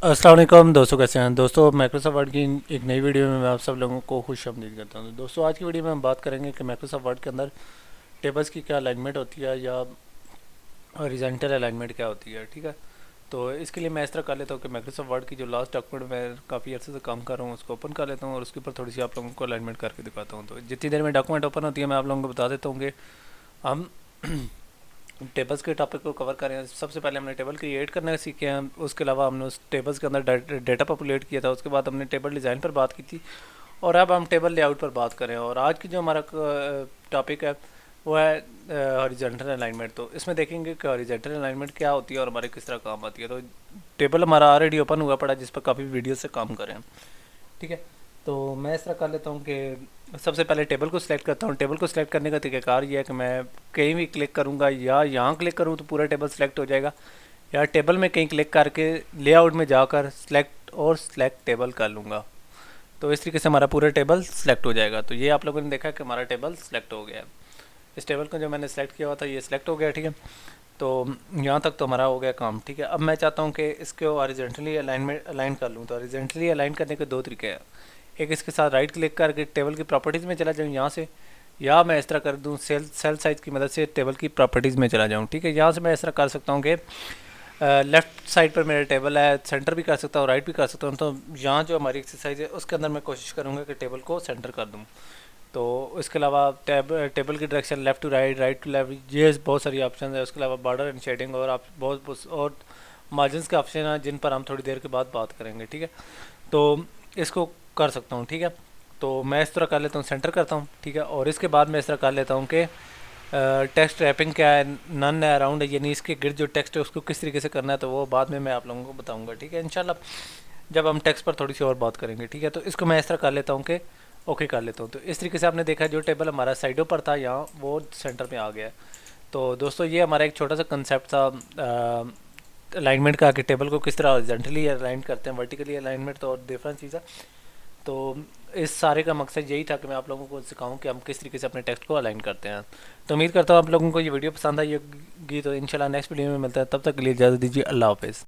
अस्सलाम वालेकुम दोस्तों, कैसे हैं दोस्तों। माइक्रोसॉफ्ट वर्ड की एक नई वीडियो में मैं आप सब लोगों को खुशामदीद करता हूं। दोस्तों, आज की वीडियो में हम बात करेंगे कि माइक्रोसॉफ्ट वर्ड के अंदर टेबल्स की क्या अलाइनमेंट होती है या हॉरिजॉन्टल अलाइनमेंट क्या होती है। ठीक है, तो इसके लिए मैं इस तरह कर लेता हूँ कि माइक्रोसॉफ्ट वर्ड की जो लास्ट डॉक्यूमेंट मैं काफ़ी अर्से से काम कर रहा हूँ उसको ओपन कर लेता हूँ और उसके ऊपर थोड़ी सी आप लोगों को अलाइनमेंट करके दिखाता हूँ। तो जितनी देर में डॉक्यूमेंट ओपन होती है मैं आप लोगों को बता देता हूँ कि हम टेबल्स के टॉपिक को कवर करें। सबसे पहले हमने टेबल क्रिएट करना सीखे हैं, उसके अलावा हमने उस टेबल्स के अंदर डेटा पॉपुलेट किया था, उसके बाद हमने टेबल डिज़ाइन पर बात की थी और अब हम टेबल लेआउट पर बात करें। और आज की जो हमारा टॉपिक है वो है हॉरिजॉन्टल अलाइनमेंट। तो इसमें देखेंगे कि हॉरिजॉन्टल अलाइनमेंट क्या होती है और हमारे किस तरह काम आती है। तो टेबल हमारा ऑलरेडी ओपन हुआ पड़ा जिस पर काफ़ी वीडियो से काम करें हम। ठीक है, तो मैं इस तरह कर लेता हूँ कि सबसे पहले टेबल को सिलेक्ट करता हूँ। टेबल को सिलेक्ट करने का तरीकाकार ये है कि मैं कहीं भी क्लिक करूँगा या यहाँ क्लिक करूँ तो पूरा टेबल सिलेक्ट हो जाएगा, या टेबल में कहीं क्लिक करके लेआउट में जाकर सिलेक्ट और सिलेक्ट टेबल कर लूँगा। तो इस तरीके से हमारा पूरा टेबल सिलेक्ट हो जाएगा। तो ये आप लोगों ने देखा कि हमारा टेबल सिलेक्ट हो गया है। इस टेबल को जो मैंने सेलेक्ट किया हुआ था ये सिलेक्ट हो गया। ठीक है, तो यहाँ तक तो हमारा हो गया काम। ठीक है, अब मैं चाहता हूँ कि इसको हॉरिजॉन्टली अलाइन कर लूँ। तो हॉरिजॉन्टली अलाइन करने के दो तरीके हैं। एक, इसके साथ राइट क्लिक करके टेबल की प्रॉपर्टीज़ में चला जाऊँ यहाँ से, या मैं इस तरह कर दूँ सेल साइज़ की मदद से टेबल की प्रॉपर्टीज़ में चला जाऊँ। ठीक है, यहाँ से मैं इस तरह कर सकता हूँ कि लेफ़्ट साइड पर मेरा टेबल है, सेंटर भी कर सकता हूँ, राइट भी कर सकता हूँ। तो यहाँ जो हमारी एक्सरसाइज है उसके अंदर मैं कोशिश करूँगा कि टेबल को सेंटर कर दूँ। तो इसके अलावा टेबल की direction left to right, right to left, ये बहुत सारी ऑप्शन है। उसके अलावा बॉर्डर एंड शेडिंग और आप बहुत और मार्जिनस के ऑप्शन हैं जिन पर हम थोड़ी देर के बाद बात करेंगे। ठीक है, तो इसको कर सकता हूँ। ठीक है, तो मैं इस तरह कर लेता हूँ, सेंटर करता हूँ। ठीक है, और इसके बाद मैं इस तरह कर लेता हूँ कि टेक्स्ट रैपिंग क्या है, नन है, अराउंड है, यानी इसके गिर्द जो टेक्स्ट है उसको किस तरीके से करना है, तो वो बाद में मैं आप लोगों को बताऊँगा। ठीक है, इंशाल्लाह जब हम टेक्स्ट पर थोड़ी सी और बात करेंगे। ठीक है, तो इसको मैं इस तरह कर लेता हूँ कि ओके कर लेता हूँ। तो इस तरीके से आपने देखा जो टेबल हमारा साइडों पर था यहाँ वो सेंटर में आ गया है। तो दोस्तों, ये हमारा एक छोटा सा कंसेप्ट था अलाइनमेंट का कि टेबल को किस तरह हॉरिजॉन्टली अलाइन करते हैं, वर्टिकली अलाइनमेंट तो और डिफरेंट चीज़ है। तो इस सारे का मकसद यही था कि मैं आप लोगों को सिखाऊं कि हम किस तरीके से अपने टेक्स्ट को अलाइन करते हैं। तो उम्मीद करता हूँ आप लोगों को ये वीडियो पसंद आई होगी। तो इंशाल्लाह नेक्स्ट वीडियो में मिलता है, तब तक के लिए इजाज़त दीजिए। अल्लाह हाफ़िज़।